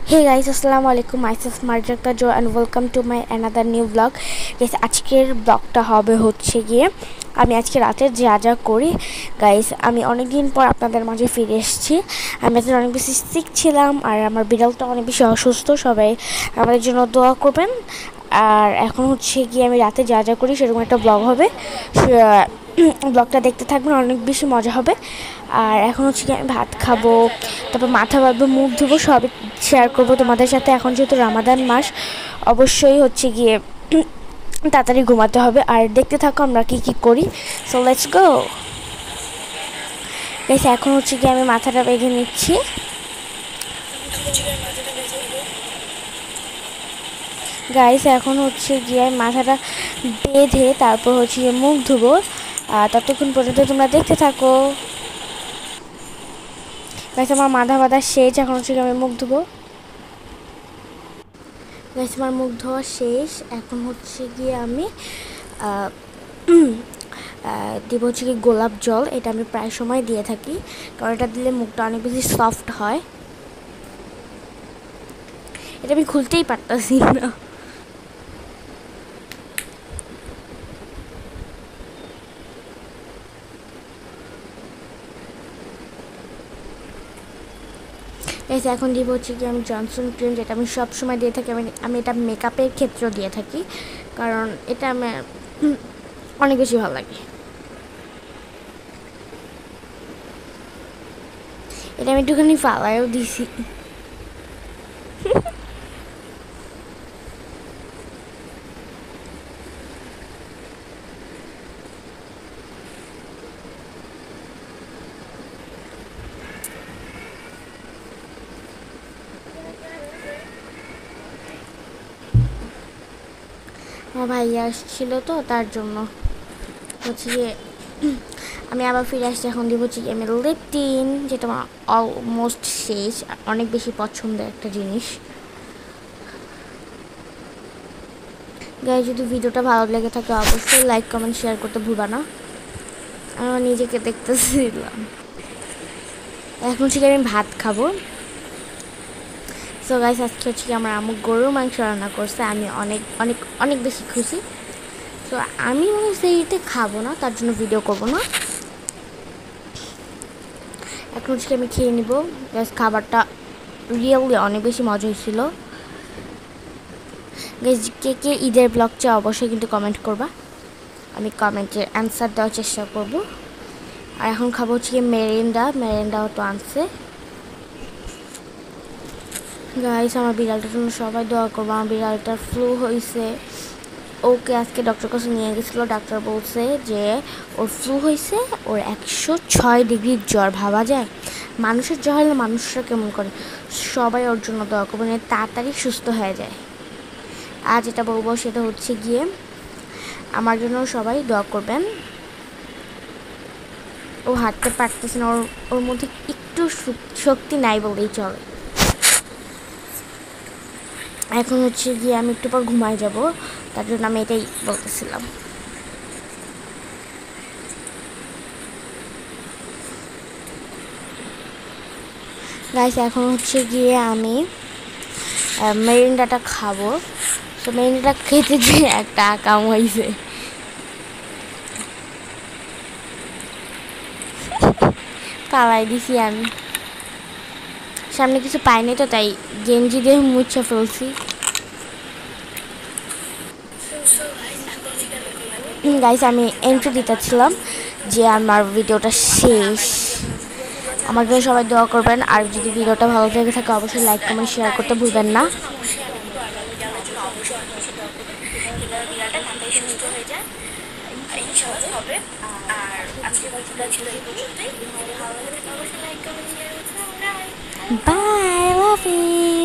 Hey guys, assalamu alaikum. Myself Marjata Jo and welcome to my another new vlog. Guys, আজকের ব্লগটা হবে হচ্ছে গিয়ে আমি আজকে রাতে যা যা করি। গাইস, আমি অনেক দিন পর আপনাদের মাঝে ফিরে এসেছি। আমি আজকে অনেক বেশি সিক ছিলাম আর আমার বিড়ালটা অনেক বেশি অসুস্থ। সবাই আমাদের জন্য দোয়া করবেন। আর এখন হচ্ছে গিয়ে আমি রাতে যা যা করি সেরকম একটা ব্লগ হবে। ব্লগটা দেখতে থাকবেন, অনেক বেশি মজা হবে। আর এখন হচ্ছে কি আমি ভাত খাবো, তারপর মাথা বাঁধবো, মুখ ধুবো, সবই শেয়ার করবো তোমাদের সাথে। এখন যেহেতু রামাদান মাস, অবশ্যই হচ্ছে গিয়ে তাড়াতাড়ি ঘুমাতে হবে। আর দেখতে থাকো আমরা কি কি করি। So let's go guys. এখন হচ্ছে গিয়ে আমি মাথাটা বেঁধে নিচ্ছি। গাইস, এখন হচ্ছে গিয়ে মাথাটা বেঁধে তারপর হচ্ছে গিয়ে মুখ ধুবো। ততক্ষণ পর্যন্ত তোমরা দেখতে থাকো। গাইস, আমার মাথা বাঁধা শেষ। এখন হচ্ছে গিয়ে আমি মুখ ধুবো। গাইস, আমার মুখ ধোয়া শেষ। এখন হচ্ছে গিয়ে আমি দিব হচ্ছে কি গোলাপ জল। এটা আমি প্রায় সময় দিয়ে থাকি, কারণ এটা দিলে মুখটা অনেক বেশি সফট হয়। এটা আমি খুলতেই পারতাছি না। এখন দিব হচ্ছে কি আমি জনসন ক্রিম, যেটা আমি সবসময় দিয়ে থাকি। আমি এটা মেকআপের ক্ষেত্রেও দিয়ে থাকি, কারণ এটা আমার অনেক বেশি ভালো লাগে। এটা আমি একটুখানি ফালাইও দিছি। আমার ভাইয়া আসছিল তো, তার জন্য হচ্ছে গিয়ে আমি আবার ফিরে আসছি। এখন দিব হচ্ছে আমি লিপটিন, যেটা আমার অলমোস্ট শেষ। অনেক বেশি পছন্দের একটা জিনিস। গাইস, যদি ভিডিওটা ভালো লেগে থাকে অবশ্যই লাইক কমেন্ট শেয়ার করতে ভুলবা না। আমি নিজেকে দেখতেছিলাম। এখন হচ্ছে আমি ভাত খাবো। সো গাইস, আজকে হচ্ছে কি আমার আম্মু গরুর মাংস রান্না করছে। আমি অনেক অনেক অনেক বেশি খুশি। তো আমি মনে সেইতে খাবো না, তার জন্য ভিডিও করবো না। এখন হচ্ছে আমি খেয়ে নিব। গাইস, খাবারটা রিয়েলি অনেক বেশি মজা হয়েছিল। গাইস, কে কে ঈদের ব্লগ চাই অবশ্যই কিন্তু কমেন্ট করবা। আমি কমেন্টের অ্যান্সার দেওয়ার চেষ্টা করব। আর এখন খাবো হচ্ছে কি মেরেন্ডাও তো আনছে। গাইস, আমার বিড়ালটার জন্য সবাই দোয়া করবো। আমার বিড়ালটার ফ্লু হয়েছে। ওকে আজকে ডক্টর কাছে নিয়ে গেছিলো। ডাক্তার বলছে যে ওর ফ্লু হয়েছে, ওর 106 ডিগ্রি জ্বর। ভাবা যায় মানুষের জ্বর হলে মানুষরা কেমন করে। সবাই ওর জন্য দোয়া করবেন, তাড়াতাড়ি সুস্থ হয়ে যায়। আর যেটা বলবো সেটা হচ্ছে গিয়ে আমার জন্য সবাই দোয়া করবেন। ও হাঁটতে পারতেছে না, ওর মধ্যে একটু শক্তি নাই বলেই চলে। এখন হচ্ছে গিয়ে আমি একটু পর ঘুমায় যাব, তার জন্য আমি এটাই বলতেছিলাম। গাইস, এখন হচ্ছে গিয়ে আমি মেরিন্ডাটা খাবো। তো মেরিন্ডাটা খেতে গিয়ে একটা কাম হয়েছে। পালাই দিছি আমি, সামনে কিছু পাইনি তো, তাই গেঞ্জি দিয়ে মুছে ফেলছি। গাইস, আমি এন্ট্রি দিতেছিলাম যে আমার ভিডিওটা শেষ। আমার জন্য সবাই দোয়া করবেন। আর যদি ভিডিওটা ভালো লেগে থাকে অবশ্যই লাইক কমেন্ট শেয়ার করতে ভুলবেন না। Bye, love you.